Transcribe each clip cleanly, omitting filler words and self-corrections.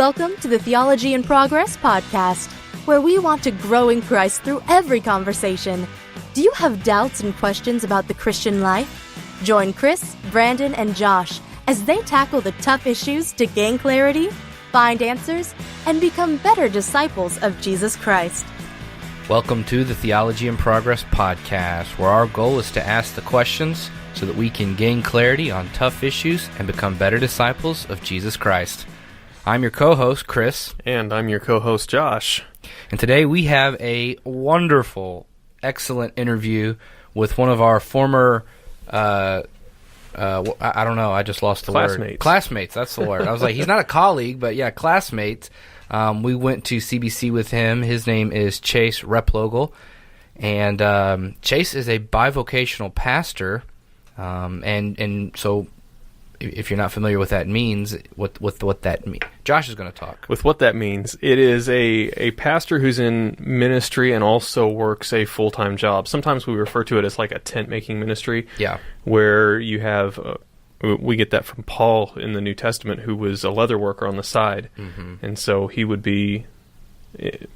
Welcome to the Theology in Progress podcast, where we want to grow in Christ through every conversation. Do you have doubts and questions about the Christian life? Join Chris, Brandon, and Josh as they tackle the tough issues to gain clarity, find answers, and become better disciples of Jesus Christ. Welcome to the Theology in Progress podcast, where our goal is to ask the questions so that we can gain clarity on tough issues and become better disciples of Jesus Christ. I'm your co-host, Chris. And I'm your co-host, Josh. And today we have a wonderful, excellent interview with one of our former, I don't know, I just lost the word. Classmates, that's the word. I was like, he's not a colleague, but yeah, classmates. We went to CBC with him. His name is Chase Replogle. And Chase is a bi-vocational pastor. And so if you're not familiar with that means, what that means, Josh is going to talk. With what that means, it is a pastor who's in ministry and also works a full-time job. Sometimes we refer to it as like a tent-making ministry. Yeah. Where you have, we get that from Paul in the New Testament, who was a leather worker on the side. Mm-hmm. And so he would be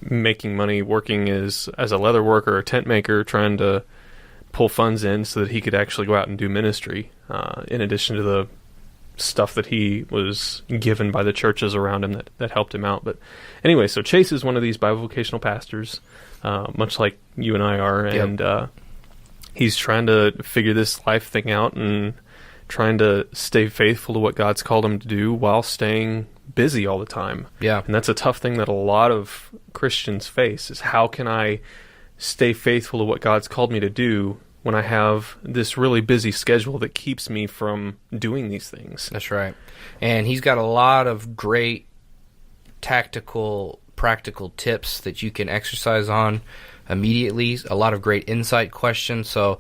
making money working as a leather worker or tent maker, trying to pull funds in so that he could actually go out and do ministry, in addition to the stuff that he was given by the churches around him that helped him out. But anyway, so Chase is one of these bivocational pastors, much like you and I are, and he's trying to figure this life thing out and trying to stay faithful to what God's called him to do while staying busy all the time. Yeah. And that's a tough thing that a lot of Christians face, is how can I stay faithful to what God's called me to do when I have this really busy schedule that keeps me from doing these things. That's right. And he's got a lot of great tactical, practical tips that you can exercise on immediately, a lot of great insight questions. So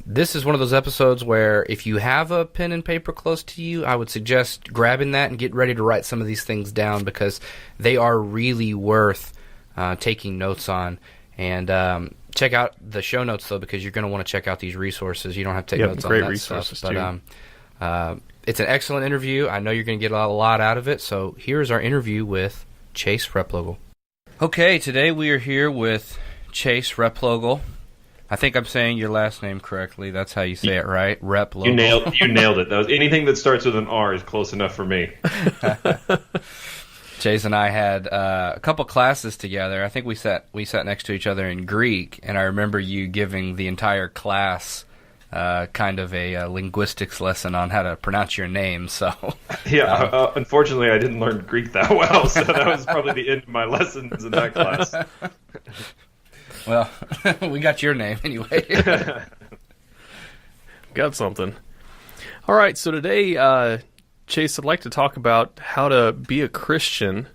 this is one of those episodes where if you have a pen and paper close to you, I would suggest grabbing that and get ready to write some of these things down, because they are really worth taking notes on. And check out the show notes, though, because you're going to want to check out these resources. You don't have to take notes on that stuff. But it's an excellent interview. I know you're going to get a lot out of it. So here's our interview with Chase Replogle. Okay, today we are here with Chase Replogle. I think I'm saying your last name correctly. That's how you say it, right? Replogle. You nailed it. Anything that starts with an R is close enough for me. Chase and I had a couple classes together. I think we sat next to each other in Greek, and I remember you giving the entire class kind of a linguistics lesson on how to pronounce your name. So yeah, unfortunately, I didn't learn Greek that well, so that was probably the end of my lessons in that class. Well, we got your name anyway. Got something. All right, so today, Chase, I'd like to talk about how to be a Christian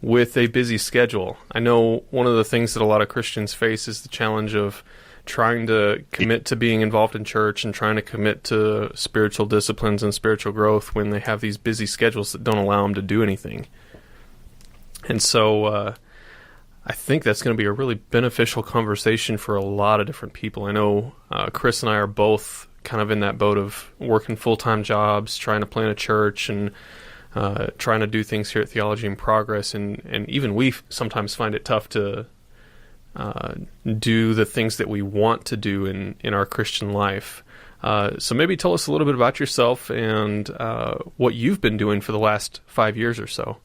with a busy schedule. I know one of the things that a lot of Christians face is the challenge of trying to commit to being involved in church and trying to commit to spiritual disciplines and spiritual growth when they have these busy schedules that don't allow them to do anything. And so I think that's going to be a really beneficial conversation for a lot of different people. I know Chris and I are both kind of in that boat of working full-time jobs, trying to plant a church, and trying to do things here at Theology in Progress, and even we sometimes find it tough to do the things that we want to do in our Christian life. So maybe tell us a little bit about yourself and what you've been doing for the last 5 years or so.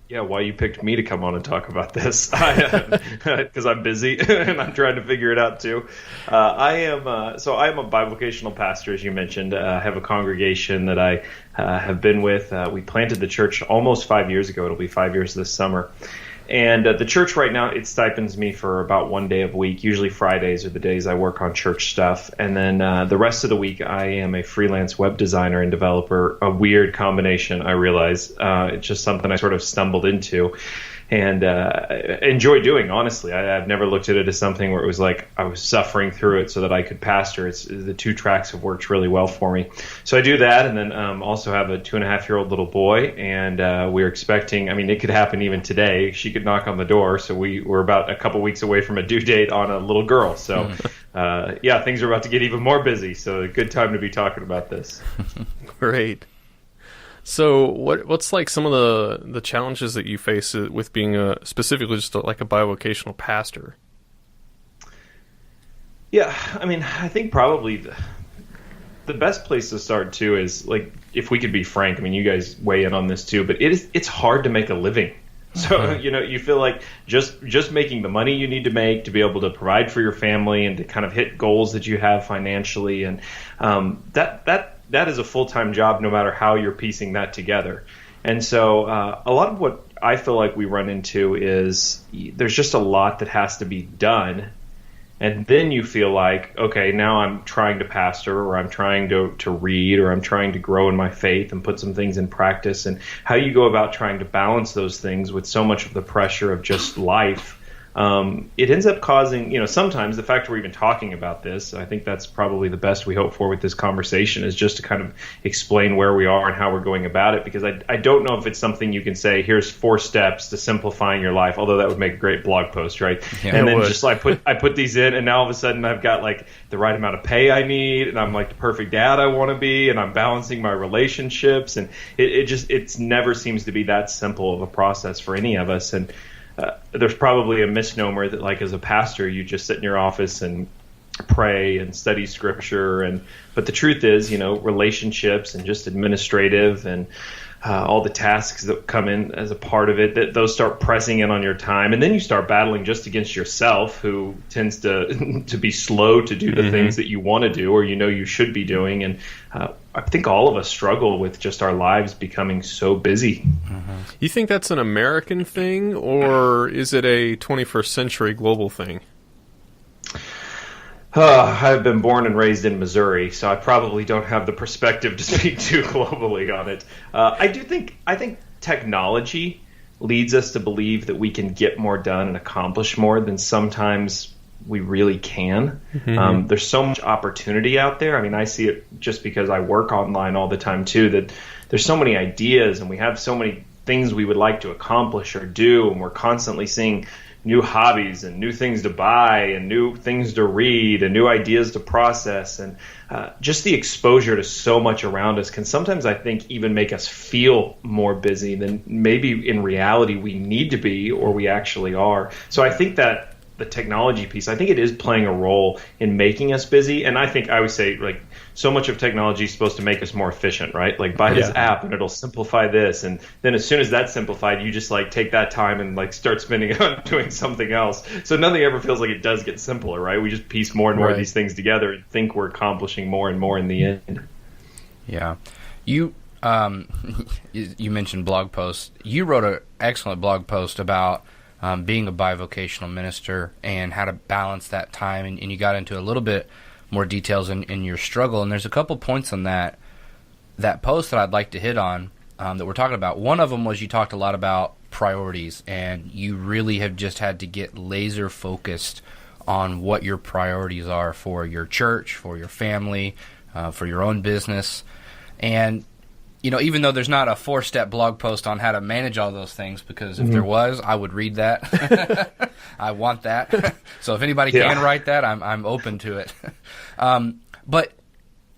Yeah, why you picked me to come on and talk about this? Because I'm busy and I'm trying to figure it out too. I am a bivocational pastor, as you mentioned. I have a congregation that I have been with. We planted the church almost 5 years ago. It'll be 5 years this summer. And the church right now, it stipends me for about 1 day a week. Usually Fridays are the days I work on church stuff. And then the rest of the week, I am a freelance web designer and developer. A weird combination, I realize. It's just something I sort of stumbled into and enjoy doing, honestly. I've never looked at it as something where it was like I was suffering through it so that I could pastor. The two tracks have worked really well for me. So I do that, and then also have a 2.5-year-old little boy, and we're expecting, it could happen even today. She could knock on the door, so we're about a couple weeks away from a due date on a little girl. So things are about to get even more busy, so a good time to be talking about this. Great. So what's like some of the challenges that you face with being specifically just like a bivocational pastor? Yeah, I mean, I think probably the best place to start too is, like, if we could be frank, I mean, you guys weigh in on this too, but it's hard to make a living. So, you feel like just making the money you need to make to be able to provide for your family and to kind of hit goals that you have financially, and that is a full-time job no matter how you're piecing that together. And so a lot of what I feel like we run into is there's just a lot that has to be done. And then you feel like, okay, now I'm trying to pastor, or I'm trying to read, or I'm trying to grow in my faith and put some things in practice. And how you go about trying to balance those things with so much of the pressure of just life, it ends up causing, sometimes the fact we're even talking about this, I think that's probably the best we hope for with this conversation, is just to kind of explain where we are and how we're going about it. Because I don't know if it's something you can say, here's 4 steps to simplifying your life, although that would make a great blog post, right? Yeah, and then just like I put these in, and now all of a sudden I've got like the right amount of pay I need, and I'm like the perfect dad I want to be, and I'm balancing my relationships, and it never seems to be that simple of a process for any of us. And there's probably a misnomer that, like, as a pastor, you just sit in your office and pray and study scripture, but the truth is, relationships and just administrative and all the tasks that come in as a part of it, that those start pressing in on your time, and then you start battling just against yourself, who tends to be slow to do the things that you want to do or you should be doing. And I think all of us struggle with just our lives becoming so busy. You think that's an American thing, or is it a 21st century global thing? I've been born and raised in Missouri, so I probably don't have the perspective to speak too globally on it. I think technology leads us to believe that we can get more done and accomplish more than sometimes we really can. There's so much opportunity out there. I mean, I see it just because I work online all the time too, that there's so many ideas, and we have so many things we would like to accomplish or do, and we're constantly seeing new hobbies and new things to buy and new things to read and new ideas to process. And just the exposure to so much around us can sometimes, I think, even make us feel more busy than maybe in reality we need to be, or we actually are. So I think that the technology piece, I think it is playing a role in making us busy. And I think I would say, like, so much of technology is supposed to make us more efficient, right? Like, buy this app and it'll simplify this. And then as soon as that's simplified, you just like take that time and like start spending it on doing something else. So nothing ever feels like it does get simpler, right? We just piece more and more of these things together and think we're accomplishing more and more in the end. Yeah. You mentioned blog posts. You wrote an excellent blog post about being a bivocational minister and how to balance that time, and you got into a little bit more details in your struggle. And there's a couple points on that post that I'd like to hit on that we're talking about. One of them was you talked a lot about priorities, and you really have just had to get laser focused on what your priorities are for your church, for your family, for your own business. And even though there's not a 4-step blog post on how to manage all those things, because if there was, I would read that. I want that. So if anybody can write that, I'm open to it. But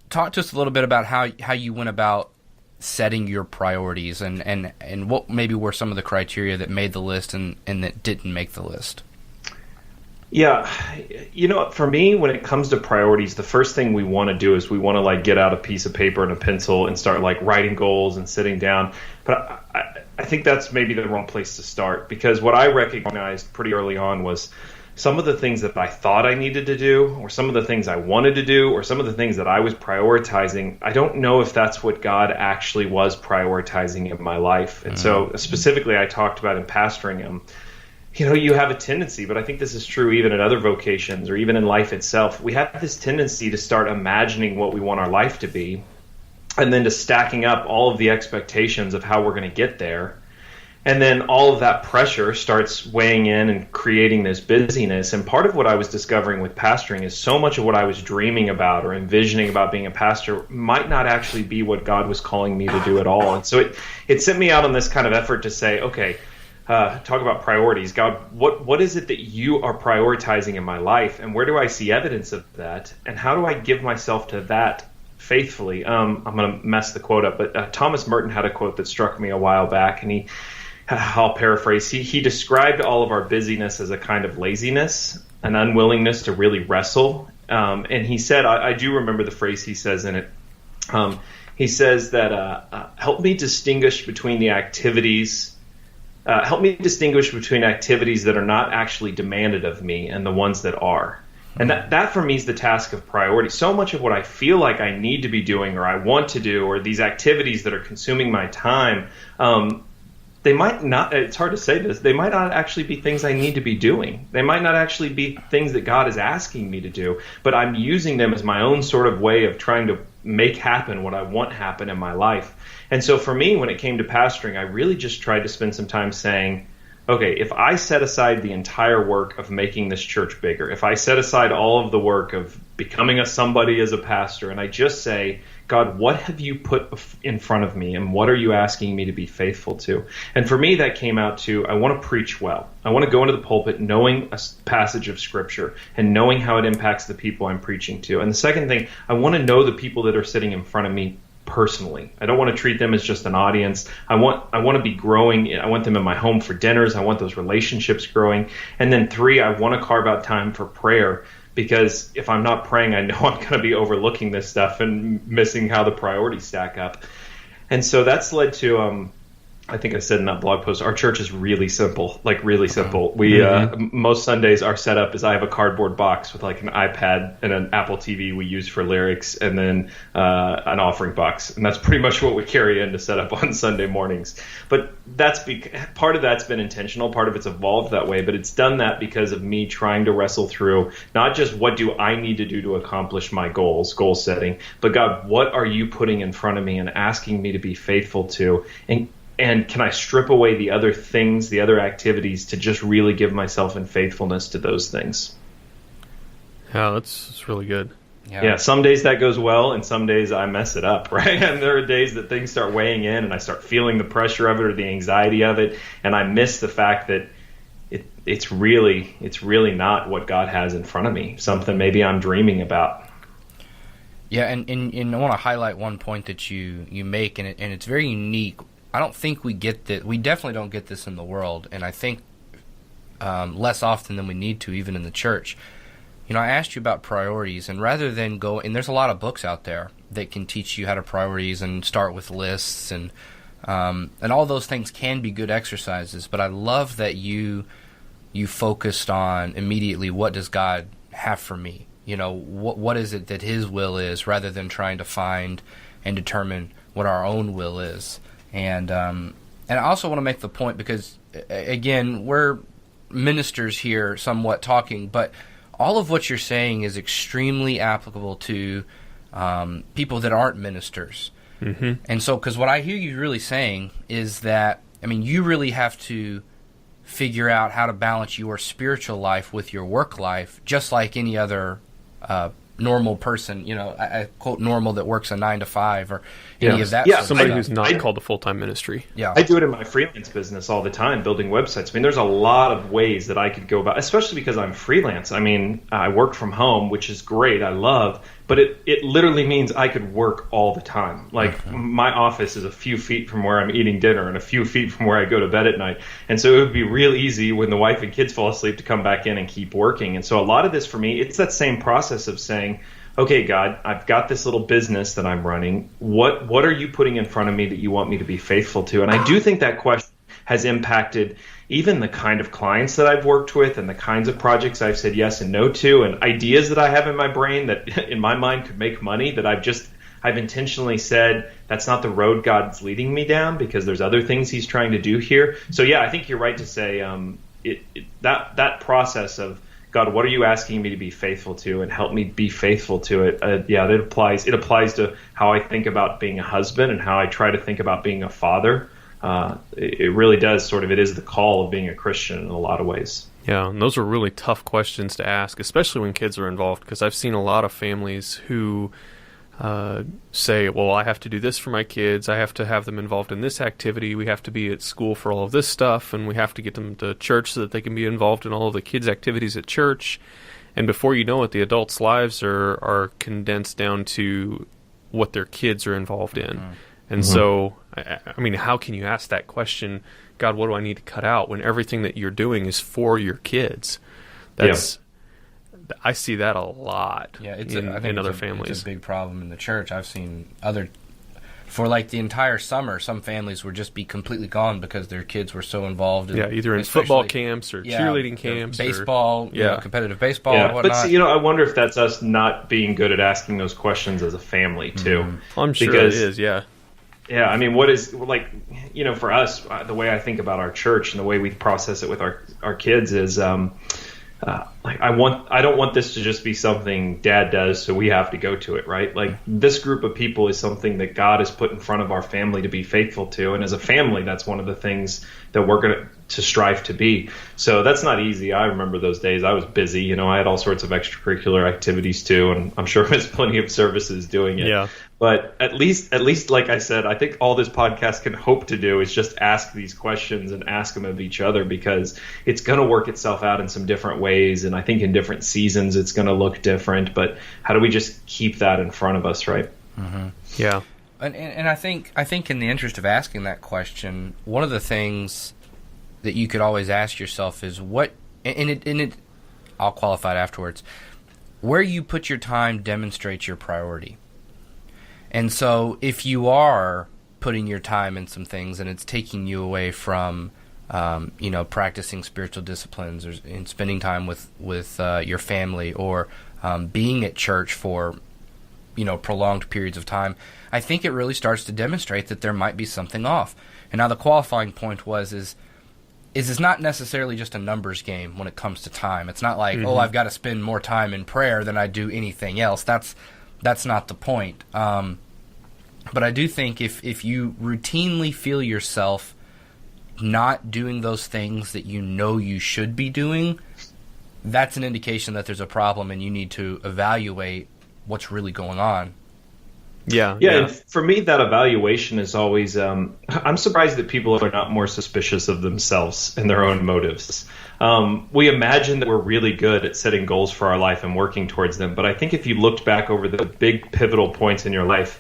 talk to us a little bit about how you went about setting your priorities, and what maybe were some of the criteria that made the list and that didn't make the list. Yeah, for me, when it comes to priorities, the first thing we want to do is we want to like get out a piece of paper and a pencil and start like writing goals and sitting down. But I think that's maybe the wrong place to start, because what I recognized pretty early on was some of the things that I thought I needed to do, or some of the things I wanted to do, or some of the things that I was prioritizing. I don't know if that's what God actually was prioritizing in my life. And so specifically, I talked about in pastoring him. You have a tendency, but I think this is true even in other vocations or even in life itself. We have this tendency to start imagining what we want our life to be, and then to stacking up all of the expectations of how we're going to get there. And then all of that pressure starts weighing in and creating this busyness. And part of what I was discovering with pastoring is so much of what I was dreaming about or envisioning about being a pastor might not actually be what God was calling me to do at all. And so it sent me out on this kind of effort to say, okay, talk about priorities. God, what is it that you are prioritizing in my life, and where do I see evidence of that, and how do I give myself to that faithfully. I'm going to mess the quote up, but Thomas Merton had a quote that struck me a while back, and I'll paraphrase. He described all of our busyness as a kind of laziness, an unwillingness to really wrestle. And he said, I do remember the phrase he says in it. He says that help me distinguish between the activities. Help me distinguish between activities that are not actually demanded of me and the ones that are. And that for me is the task of priority. So much of what I feel like I need to be doing or I want to do, or these activities that are consuming my time, they might not, it's hard to say this, they might not actually be things I need to be doing. They might not actually be things that God is asking me to do, but I'm using them as my own sort of way of trying to make happen what I want happen in my life. And so for me, when it came to pastoring, I really just tried to spend some time saying, okay, if I set aside the entire work of making this church bigger, if I set aside all of the work of becoming a somebody as a pastor, and I just say, God, what have you put in front of me, and what are you asking me to be faithful to? And for me, that came out to, I want to preach well. I want to go into the pulpit knowing a passage of Scripture and knowing how it impacts the people I'm preaching to. And the second thing, I want to know the people that are sitting in front of me personally. I don't want to treat them as just an audience. I want to be growing. I want them in my home for dinners. I want those relationships growing. And then 3, I want to carve out time for prayer, because if I'm not praying, I know I'm going to be overlooking this stuff and missing how the priorities stack up. And so that's led to, I think I said in that blog post, our church is really simple, like really simple. We most Sundays our setup is I have a cardboard box with like an iPad and an Apple TV we use for lyrics, and then an offering box, and that's pretty much what we carry in to set up on Sunday mornings. But that's part of that's been intentional, part of it's evolved that way, but it's done that because of me trying to wrestle through not just what do I need to do to accomplish my goals, goal setting, but God, what are you putting in front of me and asking me to be faithful to? And can I strip away the other things, the other activities, to just really give myself in faithfulness to those things? Yeah, that's really good. Yeah, some days that goes well, and some days I mess it up, right? And there are days that things start weighing in, and I start feeling the pressure of it or the anxiety of it, and I miss the fact that it's really not what God has in front of me, something maybe I'm dreaming about. Yeah, and I want to highlight one point that you make, and it's very unique. I don't think we get that. We definitely don't get this in the world, and I think less often than we need to, even in the church. You know, I asked you about priorities, and rather than go, and there's a lot of books out there that can teach you how to priorities and start with lists, and all those things can be good exercises. But I love that you focused on immediately, what does God have for me? You know, what is it that His will is, rather than trying to find and determine what our own will is. And I also want to make the point, because, again, we're ministers here somewhat talking, but all of what you're saying is extremely applicable to people that aren't ministers. Mm-hmm. And so, because what I hear you really saying is that, I mean, you really have to figure out how to balance your spiritual life with your work life, just like any other normal person, you know, I quote normal, that works a 9 to 5 or any of that. Yeah, somebody who's not called a full-time ministry. Yeah, I do it in my freelance business all the time, building websites. I mean, there's a lot of ways that I could go about, especially because I'm freelance. I mean, I work from home, which is great. I love, but it literally means I could work all the time. Like my office is a few feet from where I'm eating dinner and a few feet from where I go to bed at night. And so it would be real easy when the wife and kids fall asleep to come back in and keep working. And so a lot of this for me, it's that same process of saying, okay, God, I've got this little business that I'm running. What are you putting in front of me that you want me to be faithful to? And I do think that question has impacted even the kind of clients that I've worked with and the kinds of projects I've said yes and no to, and ideas that I have in my brain that in my mind could make money that I've intentionally said that's not the road God's leading me down, because there's other things He's trying to do here. So yeah, I think you're right to say that process of, God, what are you asking me to be faithful to, and help me be faithful to it. It applies to how I think about being a husband and how I try to think about being a father. It really does it is the call of being a Christian in a lot of ways. Yeah, and those are really tough questions to ask, especially when kids are involved, because I've seen a lot of families who say, well, I have to do this for my kids, I have to have them involved in this activity, we have to be at school for all of this stuff, and we have to get them to church so that they can be involved in all of the kids' activities at church. And before you know it, the adults' lives are condensed down to what their kids are involved in. And so, I mean, how can you ask that question, God, what do I need to cut out, when everything that you're doing is for your kids? I see that a lot in other families. It's a big problem in the church. I've seen for like the entire summer, some families would just be completely gone because their kids were so involved in, either in football camps or cheerleading camps, baseball, competitive baseball, and whatnot. But see, I wonder if that's us not being good at asking those questions as a family too. I'm sure it is. Yeah, I mean, what is, like, for us, the way I think about our church and the way we process it with our kids is, like, I don't want this to just be something Dad does, so we have to go to it, right? Like, this group of people is something that God has put in front of our family to be faithful to, and as a family, that's one of the things that we're going to strive to be. So that's not easy. I remember those days. I was busy. I had all sorts of extracurricular activities too, and I'm sure there's plenty of services doing it. Yeah. But at least, like I said, I think all this podcast can hope to do is just ask these questions and ask them of each other, because it's going to work itself out in some different ways. And I think in different seasons, it's going to look different. But how do we just keep that in front of us, right? Mm-hmm. Yeah. And I think in the interest of asking that question, one of the things that you could always ask yourself is I'll qualify it afterwards. Where you put your time demonstrates your priority. And so if you are putting your time in some things and it's taking you away from, practicing spiritual disciplines or in spending time with your family or being at church for, prolonged periods of time, I think it really starts to demonstrate that there might be something off. And now the qualifying point is it's not necessarily just a numbers game when it comes to time. It's not like, I've got to spend more time in prayer than I do anything else. That's not the point. But I do think if you routinely feel yourself not doing those things that you should be doing, that's an indication that there's a problem and you need to evaluate what's really going on. Yeah. And for me, that evaluation is always, I'm surprised that people are not more suspicious of themselves and their own motives. We imagine that we're really good at setting goals for our life and working towards them. But I think if you looked back over the big pivotal points in your life,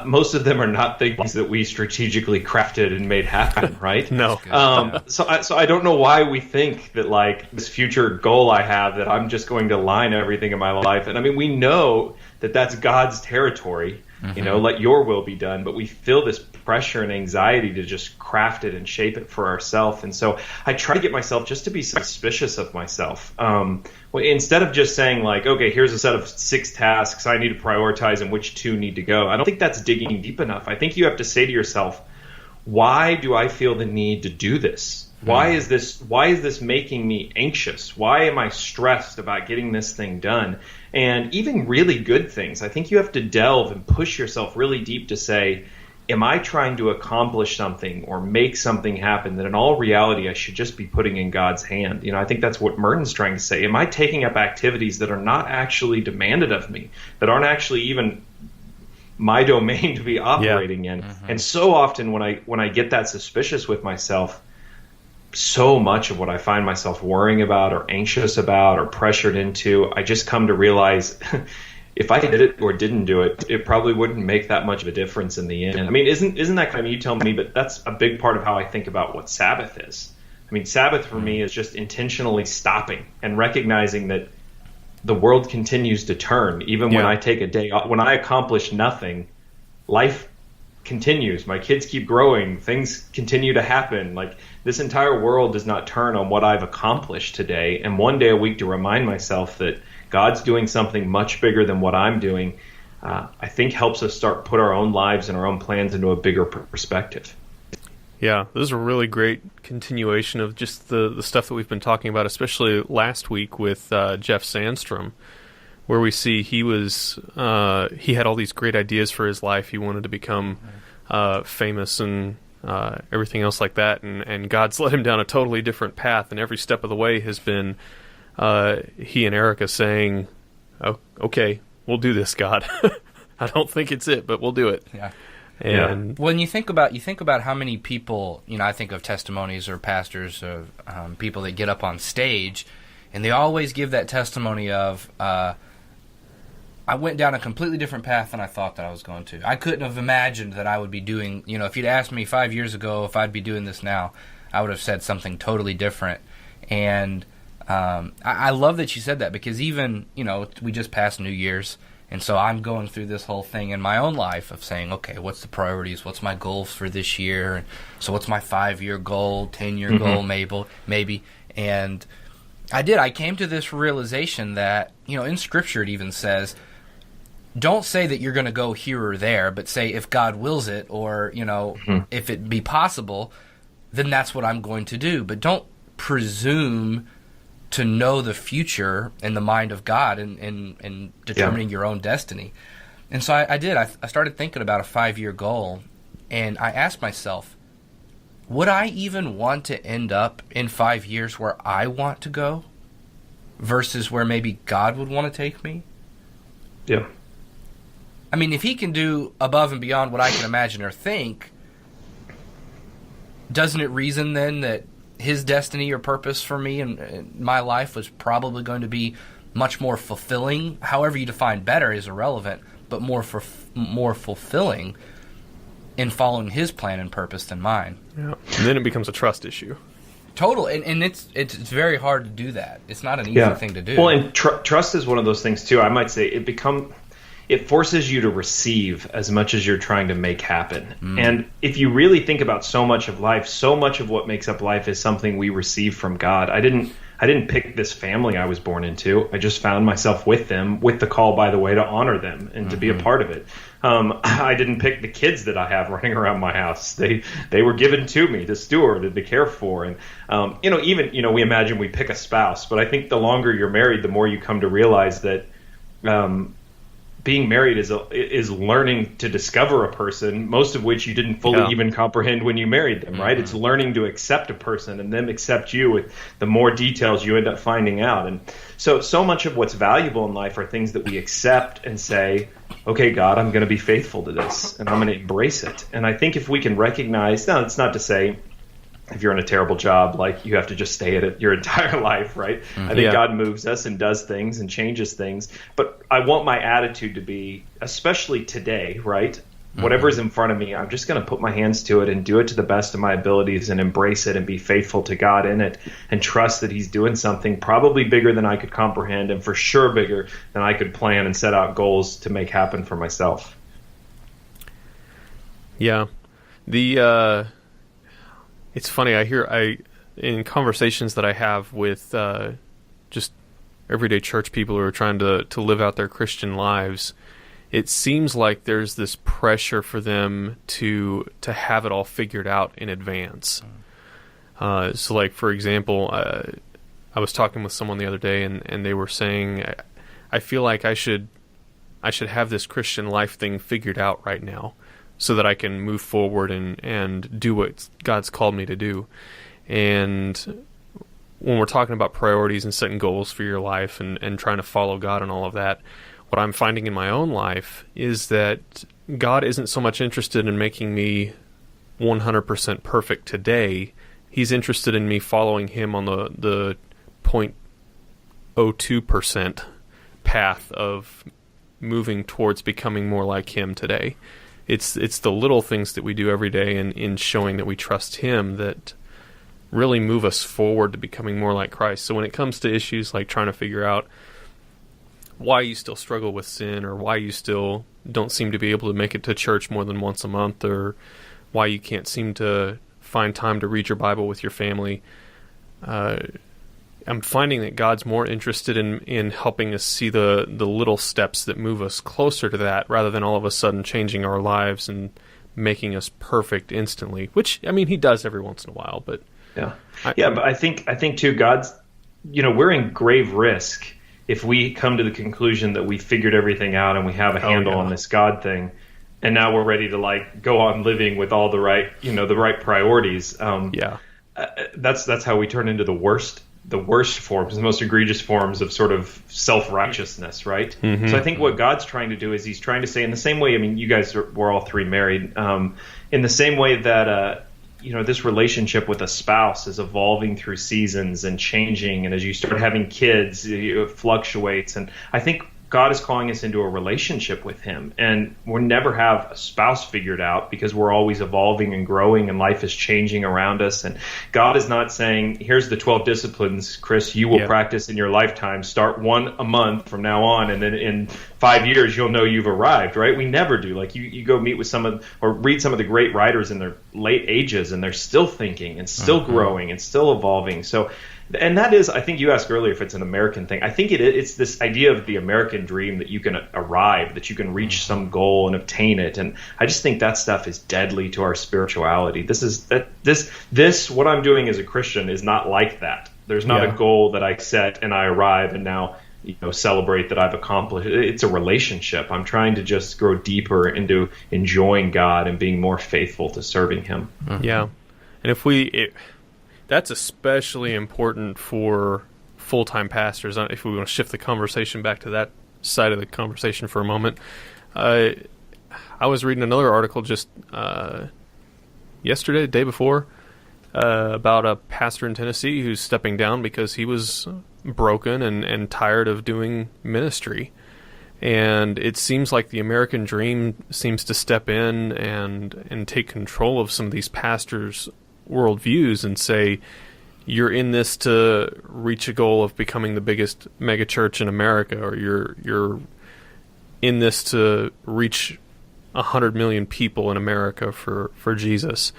most of them are not things that we strategically crafted and made happen, right? No. So I don't know why we think that, like, this future goal I have, that I'm just going to line everything in my life. And I mean, we know that that's God's territory, let your will be done. But we feel this pressure and anxiety to just craft it and shape it for ourselves. And so I try to get myself just to be suspicious of myself. Instead of just saying, like, okay, here's a set of 6 tasks I need to prioritize and which 2 need to go. I don't think that's digging deep enough. I think you have to say to yourself, why do I feel the need to do this? Why is this making me anxious? Why am I stressed about getting this thing done? And even really good things, I think you have to delve and push yourself really deep to say, am I trying to accomplish something or make something happen that in all reality I should just be putting in God's hand? I think that's what Merton's trying to say. Am I taking up activities that are not actually demanded of me, that aren't actually even my domain to be operating in? And so often when I get that suspicious with myself, so much of what I find myself worrying about or anxious about or pressured into, I just come to realize if I did it or didn't do it, it probably wouldn't make that much of a difference in the end. I mean, isn't that kind of, you tell me, but that's a big part of how I think about what Sabbath is. I mean, Sabbath for me is just intentionally stopping and recognizing that the world continues to turn. Even when I take a day off, when I accomplish nothing, life continues. My kids keep growing. Things continue to happen. Like, this entire world does not turn on what I've accomplished today. And one day a week to remind myself that God's doing something much bigger than what I'm doing, I think helps us start put our own lives and our own plans into a bigger perspective. Yeah, this is a really great continuation of just the stuff that we've been talking about, especially last week with Jeff Sandstrom, where we see he had all these great ideas for his life. He wanted to become famous and everything else like that, and God's led him down a totally different path, and every step of the way has been he and Erica saying, "Oh, okay, we'll do this, God." I don't think it's it, but we'll do it. Yeah. And when you think about how many people, I think of testimonies or pastors of people that get up on stage, and they always give that testimony of, I went down a completely different path than I thought that I was going to. I couldn't have imagined that I would be doing, if you'd asked me 5 years ago if I'd be doing this now, I would have said something totally different. And I love that you said that, because even, we just passed New Year's, and so I'm going through this whole thing in my own life of saying, okay, what's the priorities? What's my goals for this year? So what's my 5-year goal, 10-year goal, maybe? And I came to this realization that, in Scripture it even says, don't say that you're going to go here or there, but say if God wills it, or, if it be possible, then that's what I'm going to do. But don't presume to know the future in the mind of God and determining your own destiny. And so I did. I started thinking about a 5-year goal, and I asked myself, would I even want to end up in 5 years where I want to go versus where maybe God would want to take me? Yeah. I mean, if he can do above and beyond what I can imagine or think, doesn't it reason then that his destiny or purpose for me and my life was probably going to be much more fulfilling? However you define better is irrelevant, but more fulfilling in following his plan and purpose than mine. Yeah. And then it becomes a trust issue. Total, and it's very hard to do that. It's not an easy thing to do. Well, and trust is one of those things too. I might say it forces you to receive as much as you're trying to make happen. And if you really think about so much of life, so much of what makes up life is something we receive from God. I didn't pick this family I was born into. I just found myself with them, with the call, by the way, to honor them and to be a part of it. I didn't pick the kids that I have running around my house. They were given to me to steward and to care for. And we imagine we pick a spouse, but I think the longer you're married, the more you come to realize that being married is learning to discover a person, most of which you didn't fully even comprehend when you married them, right? It's learning to accept a person and them accept you with the more details you end up finding out. And so much of what's valuable in life are things that we accept and say, okay, God, I'm going to be faithful to this and I'm going to embrace it. And I think if we can recognize, now it's not to say if you're in a terrible job, like you have to just stay at it your entire life, right? I think God moves us and does things and changes things. But I want my attitude to be, especially today, right? Whatever's in front of me, I'm just going to put my hands to it and do it to the best of my abilities and embrace it and be faithful to God in it and trust that he's doing something probably bigger than I could comprehend and for sure bigger than I could plan and set out goals to make happen for myself. Yeah. It's funny, in conversations that I have with just everyday church people who are trying to live out their Christian lives, it seems like there's this pressure for them to have it all figured out in advance. So like, for example, I was talking with someone the other day and they were saying, I feel like I should have this Christian life thing figured out right now, so that I can move forward and do what God's called me to do. And when we're talking about priorities and setting goals for your life and trying to follow God and all of that, what I'm finding in my own life is that God isn't so much interested in making me 100% perfect today. He's interested in me following him on the 0.02% path of moving towards becoming more like him today. It's the little things that we do every day and in showing that we trust him that really move us forward to becoming more like Christ. So when it comes to issues like trying to figure out why you still struggle with sin, or why you still don't seem to be able to make it to church more than once a month, or why you can't seem to find time to read your Bible with your family, I'm finding that God's more interested in helping us see the little steps that move us closer to that, rather than all of a sudden changing our lives and making us perfect instantly, which, I mean, he does every once in a while, but... But I think too, God's, we're in grave risk if we come to the conclusion that we figured everything out and we have a handle on this God thing, and now we're ready to go on living with all the right, the right priorities. That's how we turn into the worst forms, the most egregious forms of sort of self-righteousness, right? So I think what God's trying to do is he's trying to say, in the same way, I mean, you guys were all three married, in the same way that, this relationship with a spouse is evolving through seasons and changing, and as you start having kids, it fluctuates. And I think God is calling us into a relationship with him, and we'll never have a spouse figured out because we're always evolving and growing and life is changing around us. And God is not saying, here's the 12 disciplines, Chris, you will practice in your lifetime. Start one a month from now on, and then in 5 years you'll know you've arrived, right? We never do. Like you go meet with or read some of the great writers in their late ages, and they're still thinking and still growing and still evolving. So, and that is, I think you asked earlier if it's an American thing. I think it's this idea of the American dream, that you can arrive, that you can reach some goal and obtain it. And I just think that stuff is deadly to our spirituality. This what I'm doing as a Christian is not like that. There's not a goal that I set and I arrive and now celebrate that I've accomplished. It's a relationship. I'm trying to just grow deeper into enjoying God and being more faithful to serving him. Yeah. And that's especially important for full-time pastors. If we want to shift the conversation back to that side of the conversation for a moment, I was reading another article just yesterday, the day before, about a pastor in Tennessee who's stepping down because he was broken and tired of doing ministry. And it seems like the American dream seems to step in and take control of some of these pastors' worldviews and say, you're in this to reach a goal of becoming the biggest megachurch in America, or you're in this to reach 100 million people in America for Jesus.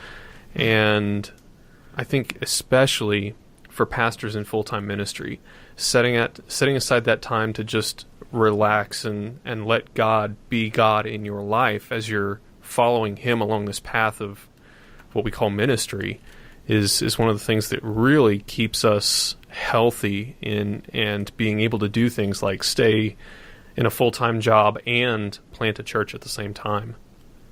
And I think especially for pastors in full-time ministry, setting aside that time to just relax and let God be God in your life as you're following him along this path of what we call ministry is one of the things that really keeps us healthy and being able to do things like stay in a full-time job and plant a church at the same time.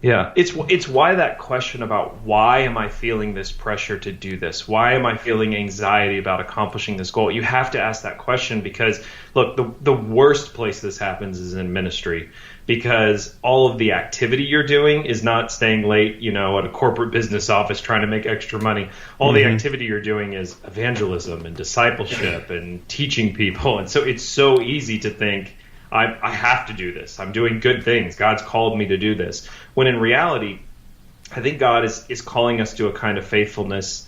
Yeah, it's why that question about why am I feeling this pressure to do this? Why am I feeling anxiety about accomplishing this goal? You have to ask that question because, look, the worst place this happens is in ministry, because all of the activity you're doing is not staying late, at a corporate business office trying to make extra money. All the activity you're doing is evangelism and discipleship and teaching people. And so it's so easy to think, I have to do this. I'm doing good things. God's called me to do this. When in reality, I think God is calling us to a kind of faithfulness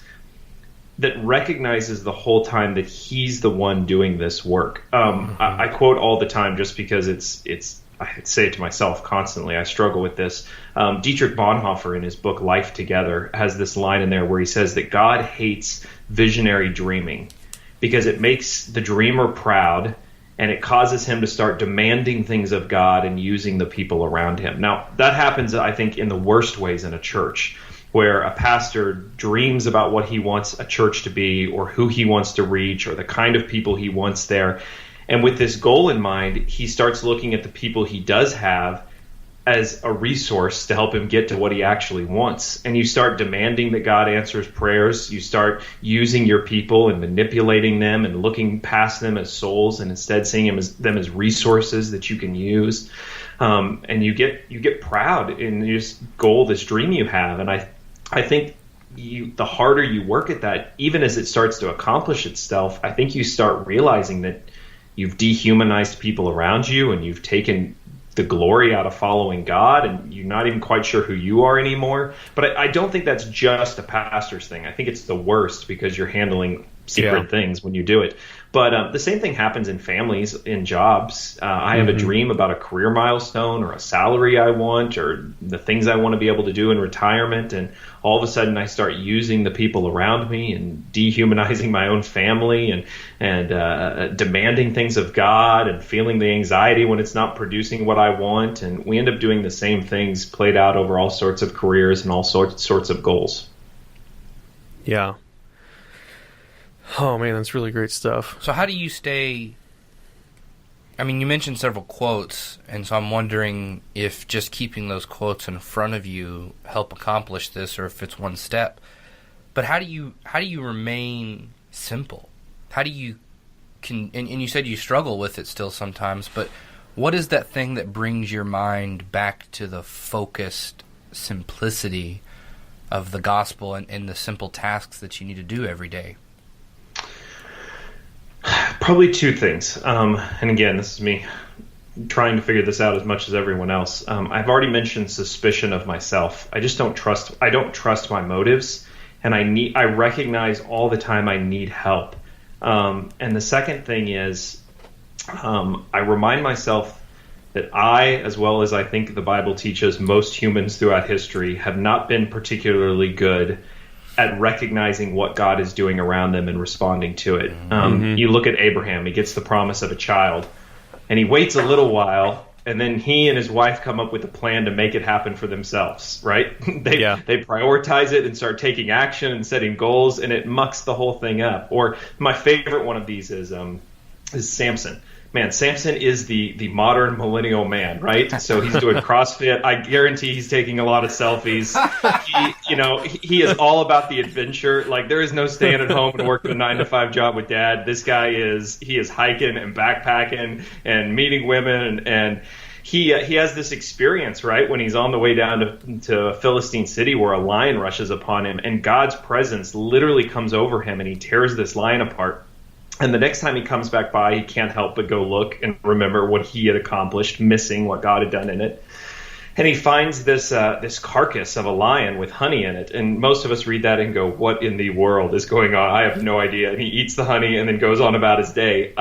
that recognizes the whole time that he's the one doing this work. I quote all the time just because I say it to myself constantly. I struggle with this. Dietrich Bonhoeffer, in his book Life Together, has this line in there where he says that God hates visionary dreaming because it makes the dreamer proud, and it causes him to start demanding things of God and using the people around him. Now, that happens, I think, in the worst ways in a church, where a pastor dreams about what he wants a church to be, or who he wants to reach, or the kind of people he wants there. And with this goal in mind, he starts looking at the people he does have as a resource to help him get to what he actually wants. And you start demanding that God answers prayers. You start using your people and manipulating them and looking past them as souls and instead seeing them as resources that you can use. And you get proud in this goal, this dream you have. And I think the harder you work at that, even as it starts to accomplish itself, I think you start realizing that you've dehumanized people around you and you've taken the glory out of following God, and you're not even quite sure who you are anymore. But I don't think that's just a pastor's thing. I think it's the worst because you're handling secret things when you do it. But the same thing happens in families, in jobs. I have a dream about a career milestone or a salary I want or the things I want to be able to do in retirement. And all of a sudden I start using the people around me and dehumanizing my own family and demanding things of God and feeling the anxiety when it's not producing what I want. And we end up doing the same things played out over all sorts of careers and all sorts of goals. Yeah. Oh, man, that's really great stuff. So how do you stay... I mean, you mentioned several quotes, and so I'm wondering if just keeping those quotes in front of you help accomplish this, or if it's one step. But how do you remain simple? How do you... and you said you struggle with it still sometimes, but what is that thing that brings your mind back to the focused simplicity of the gospel and the simple tasks that you need to do every day? Probably two things. And again, this is me trying to figure this out as much as everyone else. I've already mentioned suspicion of myself. I just don't trust. I don't trust my motives, and I recognize all the time I need help. And the second thing is, I remind myself that I, as well as I think the Bible teaches most humans throughout history, have not been particularly good at recognizing what God is doing around them and responding to it. You look at Abraham, he gets the promise of a child, and he waits a little while, and then he and his wife come up with a plan to make it happen for themselves, right? They prioritize it and start taking action and setting goals, and it mucks the whole thing up. Or my favorite one of these is Samson. Man, Samson is the modern millennial man, right? So he's doing CrossFit. I guarantee he's taking a lot of selfies. He is all about the adventure. Like, there is no staying at home and working a 9-to-5 job with dad. This guy is hiking and backpacking and meeting women, and he has this experience, right, when he's on the way down to a Philistine city where a lion rushes upon him, and God's presence literally comes over him, and he tears this lion apart. And the next time he comes back by, he can't help but go look and remember what he had accomplished, missing what God had done in it. And he finds this carcass of a lion with honey in it. And most of us read that and go, what in the world is going on? I have no idea. And he eats the honey and then goes on about his day.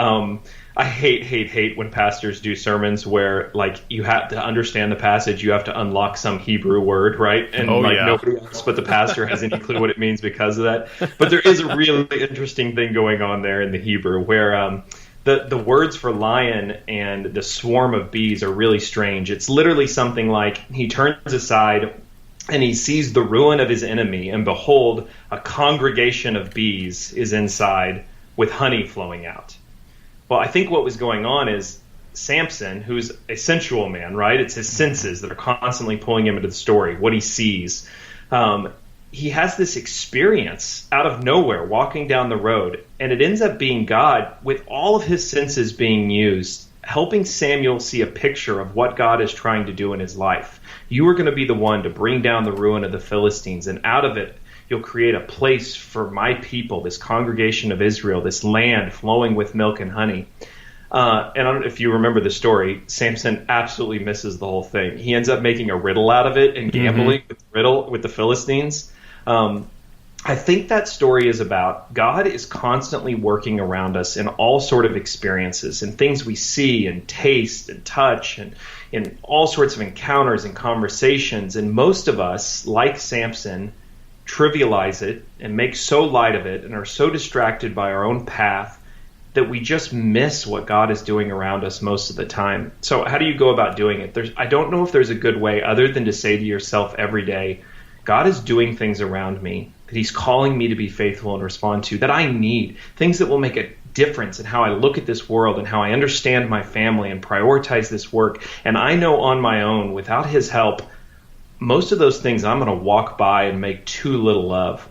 I hate when pastors do sermons where, like, you have to understand the passage, you have to unlock some Hebrew word, right? And nobody else but the pastor has any clue what it means because of that. But there is a really interesting thing going on there in the Hebrew where the words for lion and the swarm of bees are really strange. It's literally something like, he turns aside and he sees the ruin of his enemy, and behold, a congregation of bees is inside with honey flowing out. Well, I think what was going on is Samson, who's a sensual man, right? It's his senses that are constantly pulling him into the story, what he sees. He has this experience out of nowhere walking down the road, and it ends up being God, with all of his senses being used, helping Samuel see a picture of what God is trying to do in his life. You are going to be the one to bring down the ruin of the Philistines, and out of it, you'll create a place for my people, this congregation of Israel, this land flowing with milk and honey. And I don't know if you remember the story, Samson absolutely misses the whole thing. He ends up making a riddle out of it and gambling with the riddle with the Philistines. I think that story is about God is constantly working around us in all sort of experiences and things we see and taste and touch and in all sorts of encounters and conversations. And most of us, like Samson, trivialize it and make so light of it and are so distracted by our own path that we just miss what God is doing around us most of the time. So how do you go about doing it? I don't know if there's a good way other than to say to yourself every day, God is doing things around me that he's calling me to be faithful and respond to, that I need, things that will make a difference in how I look at this world and how I understand my family and prioritize this work. And I know on my own, without his help, most of those things I'm going to walk by and make too little of.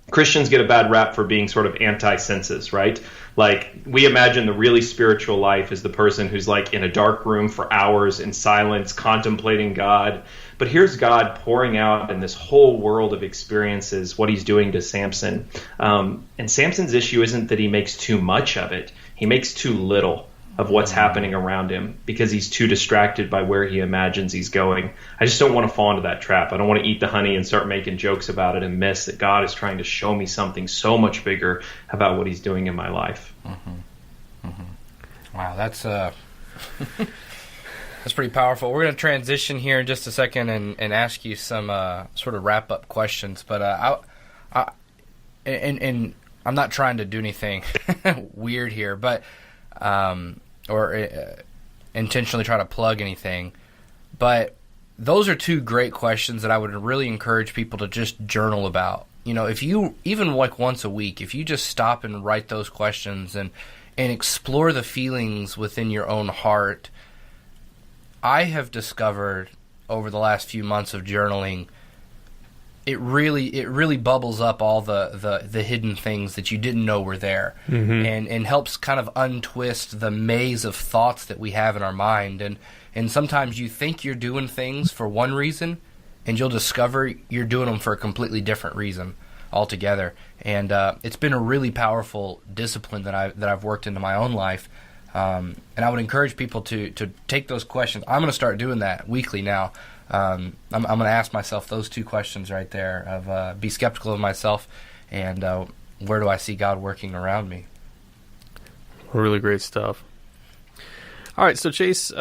Christians get a bad rap for being sort of anti-senses, right? Like, we imagine the really spiritual life is the person who's like in a dark room for hours in silence, contemplating God. But here's God pouring out in this whole world of experiences what he's doing to Samson. And Samson's issue isn't that he makes too much of it. He makes too little of what's happening around him because he's too distracted by where he imagines he's going. I just don't want to fall into that trap. I don't want to eat the honey and start making jokes about it and miss that God is trying to show me something so much bigger about what he's doing in my life. Wow, that's pretty powerful. We're going to transition here in just a second and ask you some sort of wrap-up questions. But and I'm not trying to do anything weird here, but or intentionally try to plug anything. But those are two great questions that I would really encourage people to just journal about. You know, if you, even like once a week, if you just stop and write those questions and explore the feelings within your own heart, I have discovered over the last few months of journaling, it really bubbles up all the hidden things that you didn't know were there, and helps kind of untwist the maze of thoughts that we have in our mind. And sometimes you think you're doing things for one reason, and you'll discover you're doing them for a completely different reason altogether. And it's been a really powerful discipline that I've worked into my own life. And I would encourage people to take those questions. I'm going to start doing that weekly now. I'm going to ask myself those two questions right there of be skeptical of myself and where do I see God working around me. Really great stuff. All right, so Chase,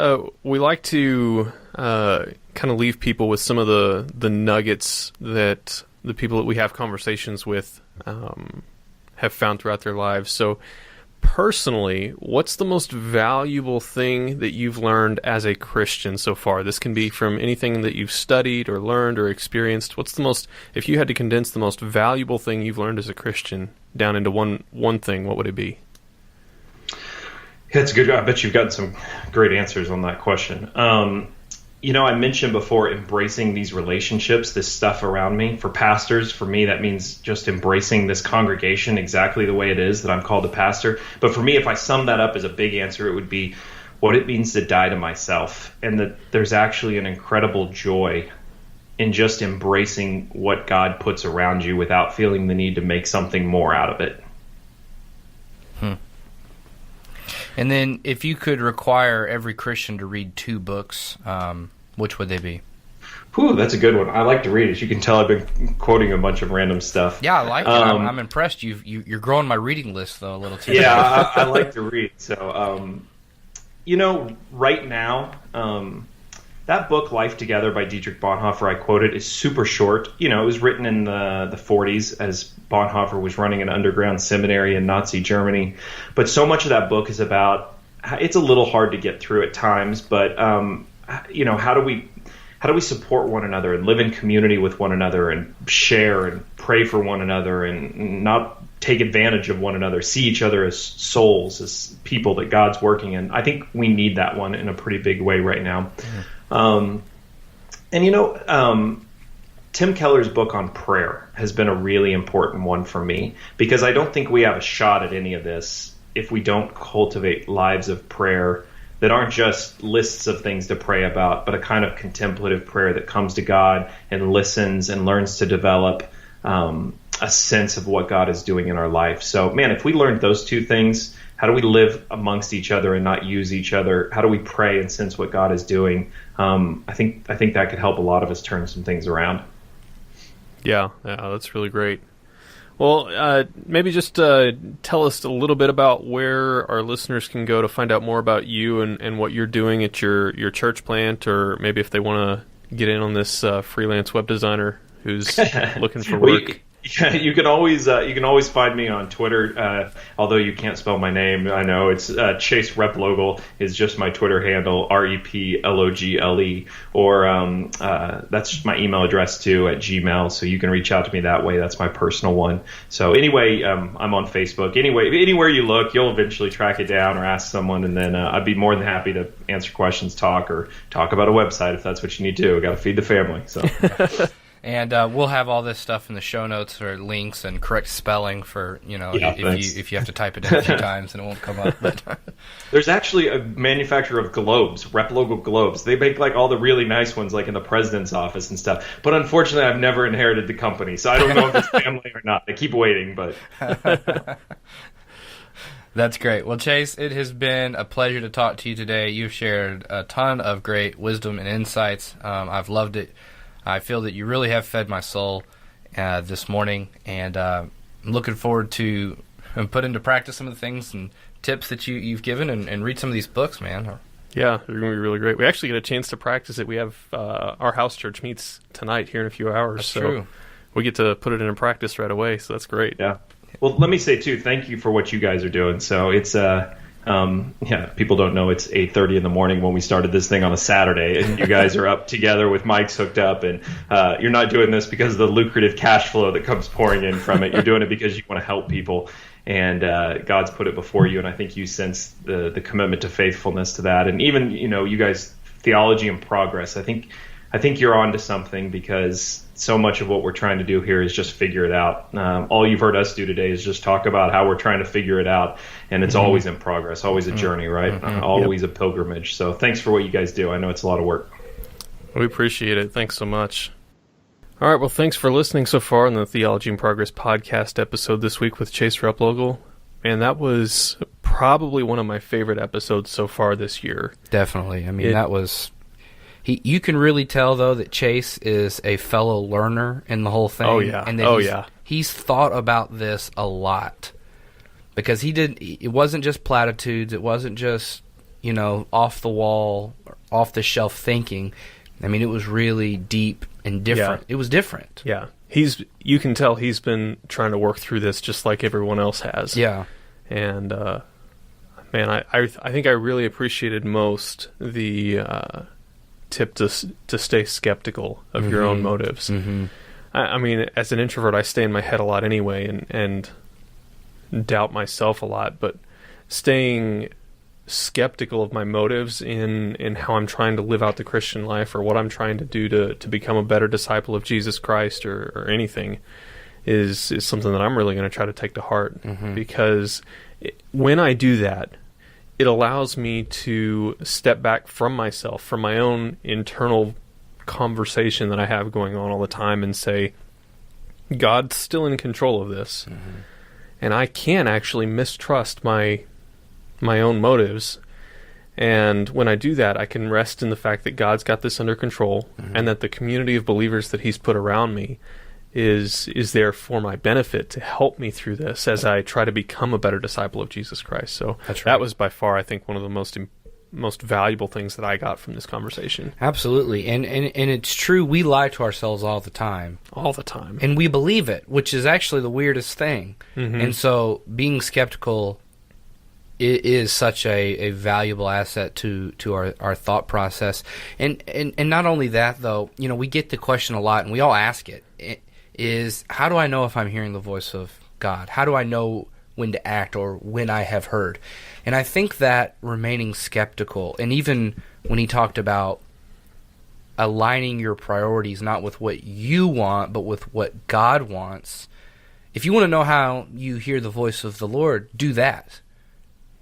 we like to kind of leave people with some of the nuggets that the people that we have conversations with have found throughout their lives. So personally, what's the most valuable thing that you've learned as a Christian so far? This can be from anything that you've studied or learned or experienced. What's the most, if you had to condense the most valuable thing you've learned as a Christian down into one thing, what would it be? Yeah, it's good. I bet you've gotten some great answers on that question. I mentioned before embracing these relationships, this stuff around me. For pastors, for me, that means just embracing this congregation exactly the way it is that I'm called a pastor. But for me, if I sum that up as a big answer, it would be what it means to die to myself, and that there's actually an incredible joy in just embracing what God puts around you without feeling the need to make something more out of it. And then if you could require every Christian to read 2 books, which would they be? Whew, that's a good one. I like to read. As you can tell, I've been quoting a bunch of random stuff. Yeah, I like it. I'm impressed. You're growing my reading list, though, a little too. Yeah, I like to read. So, right now, that book, Life Together by Dietrich Bonhoeffer, I quoted, is super short. It was written in the 40s as Bonhoeffer was running an underground seminary in Nazi Germany. But so much of that book is about, it's a little hard to get through at times, but, how do we support one another and live in community with one another and share and pray for one another and not take advantage of one another, see each other as souls, as people that God's working in. I think we need that one in a pretty big way right now. Tim Keller's book on prayer has been a really important one for me because I don't think we have a shot at any of this if we don't cultivate lives of prayer that aren't just lists of things to pray about, but a kind of contemplative prayer that comes to God and listens and learns to develop a sense of what God is doing in our life. So, man, if we learned those 2 things, how do we live amongst each other and not use each other? How do we pray and sense what God is doing? I think that could help a lot of us turn some things around. Yeah, that's really great. Well, maybe just tell us a little bit about where our listeners can go to find out more about you and what you're doing at your church plant, or maybe if they want to get in on this freelance web designer who's looking for work. Yeah, you can always find me on Twitter, although you can't spell my name. I know it's Chase Replogle is just my Twitter handle, Replogle, or that's just my email address too at Gmail. So you can reach out to me that way. That's my personal one. So anyway, I'm on Facebook. Anywhere you look, you'll eventually track it down or ask someone, and then I'd be more than happy to answer questions, talk about a website if that's what you need to do. Got to feed the family. So. And we'll have all this stuff in the show notes or links and correct spelling for, if you have to type it in a few times and it won't come up. But there's actually a manufacturer of globes, Replogle globes. They make like all the really nice ones like in the president's office and stuff. But unfortunately, I've never inherited the company, so I don't know if it's family or not. I keep waiting, but... That's great. Well, Chase, it has been a pleasure to talk to you today. You've shared a ton of great wisdom and insights. I've loved it. I feel that you really have fed my soul this morning, and I'm looking forward to put into practice some of the things and tips that you've given and read some of these books, man. Yeah, they're going to be really great. We actually get a chance to practice it. We have our house church meets tonight here in a few hours. That's so true. We get to put it into practice right away, so that's great. Yeah. Well, let me say, too, thank you for what you guys are doing. So it's people don't know it's 8:30 in the morning when we started this thing on a Saturday, and you guys are up together with mics hooked up, and you're not doing this because of the lucrative cash flow that comes pouring in from it. You're doing it because you want to help people, and God's put it before you, and I think you sense the commitment to faithfulness to that. And even, you guys, Theology and Progress, I think you're on to something, because so much of what we're trying to do here is just figure it out. All you've heard us do today is just talk about how we're trying to figure it out, and it's always in progress, always a journey, right? Always a pilgrimage. So thanks for what you guys do. I know it's a lot of work. We appreciate it. Thanks so much. All right, well, thanks for listening so far on the Theology in Progress podcast episode this week with Chase Replogle. And that was probably one of my favorite episodes so far this year. Definitely. I mean, that was... You can really tell, though, that Chase is a fellow learner in the whole thing. Oh, yeah. And that he's thought about this a lot. Because it wasn't just platitudes. It wasn't just, off the wall, off the shelf thinking. I mean, it was really deep and different. Yeah. It was different. Yeah. You can tell he's been trying to work through this just like everyone else has. Yeah. And, man, I think I really appreciated most the tip to stay skeptical of your own motives. Mm-hmm. I mean, as an introvert, I stay in my head a lot anyway and doubt myself a lot, but staying skeptical of my motives in how I'm trying to live out the Christian life or what I'm trying to do to become a better disciple of Jesus Christ or anything is something that I'm really going to try to take to heart, because when I do that, it allows me to step back from myself, from my own internal conversation that I have going on all the time, and say, God's still in control of this. And I can actually mistrust my own motives. And when I do that, I can rest in the fact that God's got this under control, and that the community of believers that he's put around me is there for my benefit to help me through this as I try to become a better disciple of Jesus Christ. So that was by far, I think, one of the most valuable things that I got from this conversation. Absolutely. And it's true, we lie to ourselves all the time. All the time. And we believe it, which is actually the weirdest thing. And so being skeptical is such a valuable asset to our thought process. And not only that, though, we get the question a lot, and we all ask it, is how do I know if I'm hearing the voice of God? How do I know when to act or when I have heard? And I think that remaining skeptical, and even when he talked about aligning your priorities not with what you want, but with what God wants, if you want to know how you hear the voice of the Lord, do that.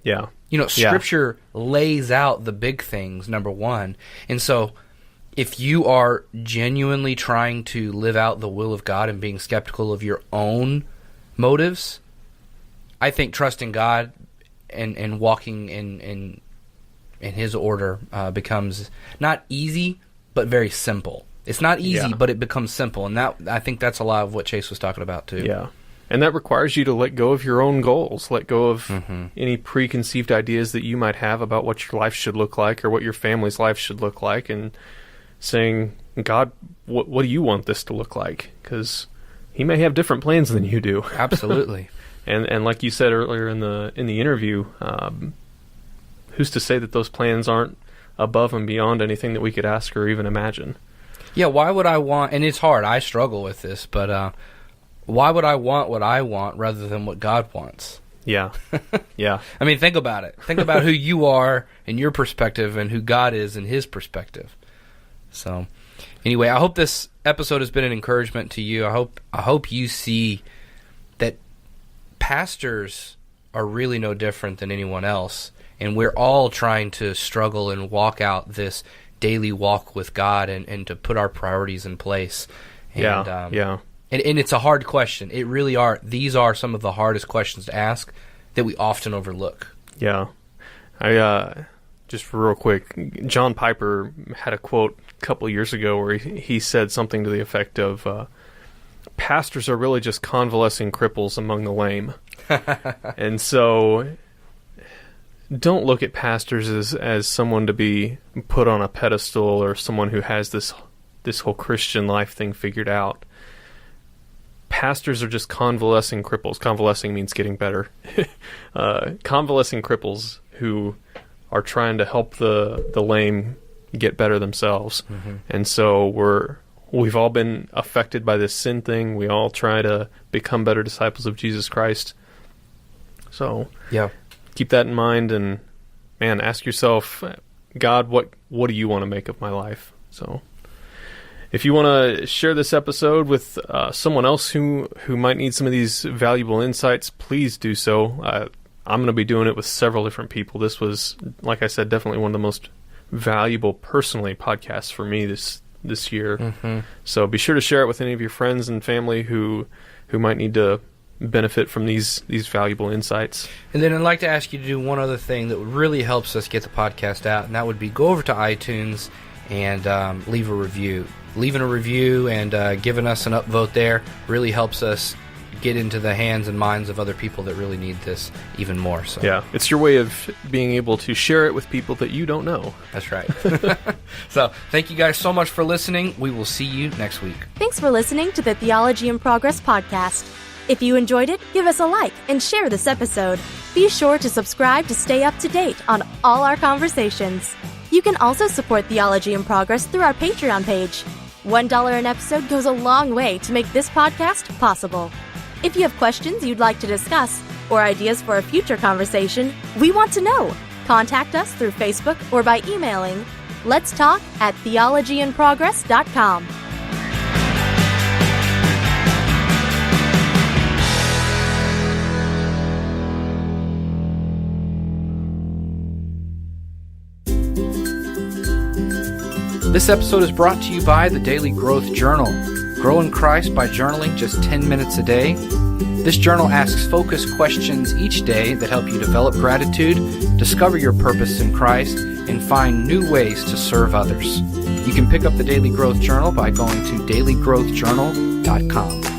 Yeah. Scripture lays out the big things, number one. And so if you are genuinely trying to live out the will of God and being skeptical of your own motives, I think trusting God and walking in his order becomes not easy, but very simple. It's not easy, but it becomes simple. And I think that's a lot of what Chase was talking about, too. Yeah. And that requires you to let go of your own goals, let go of any preconceived ideas that you might have about what your life should look like or what your family's life should look like, and saying, God, what do you want this to look like? Because he may have different plans than you do. Absolutely. And like you said earlier in the interview, who's to say that those plans aren't above and beyond anything that we could ask or even imagine? Yeah, why would I want, and it's hard, I struggle with this, but why would I want what I want rather than what God wants? Yeah. Yeah. I mean, think about it. Think about who you are in your perspective and who God is in his perspective. So, anyway, I hope this episode has been an encouragement to you. I hope you see that pastors are really no different than anyone else, and we're all trying to struggle and walk out this daily walk with God and to put our priorities in place. And, And it's a hard question. It really are. These are some of the hardest questions to ask that we often overlook. Yeah. Just real quick, John Piper had a quote a couple of years ago where he said something to the effect of, pastors are really just convalescing cripples among the lame. And so don't look at pastors as someone to be put on a pedestal or someone who has this whole Christian life thing figured out. Pastors are just convalescing cripples. Convalescing means getting better. Convalescing cripples who are trying to help the lame get better themselves. And so we've all been affected by this sin thing. We all try to become better disciples of Jesus Christ. So keep that in mind, and man, ask yourself, God, what do you want to make of my life? So if you want to share this episode with someone else who might need some of these valuable insights, please do so. I'm going to be doing it with several different people. This was, like I said, definitely one of the most valuable personally podcasts for me this year. So be sure to share it with any of your friends and family who might need to benefit from these valuable insights. And then I'd like to ask you to do one other thing that really helps us get the podcast out, and that would be go over to iTunes and leave a review. Leaving a review and giving us an upvote there really helps us get into the hands and minds of other people that really need this even more. So yeah, it's your way of being able to share it with people that you don't know. That's right. So thank you guys so much for listening. We will see you next week. Thanks for listening to the Theology in Progress podcast. If you enjoyed it, give us a like and share this episode. Be sure to subscribe to stay up to date on all our conversations. You can also support Theology in Progress through our Patreon page. $1 an episode goes a long way to make this podcast possible. If you have questions you'd like to discuss or ideas for a future conversation, we want to know. Contact us through Facebook or by emailing letstalk@theologyinprogress.com. This episode is brought to you by the Daily Growth Journal. Grow in Christ by journaling just 10 minutes a day. This journal asks focused questions each day that help you develop gratitude, discover your purpose in Christ, and find new ways to serve others. You can pick up the Daily Growth Journal by going to dailygrowthjournal.com.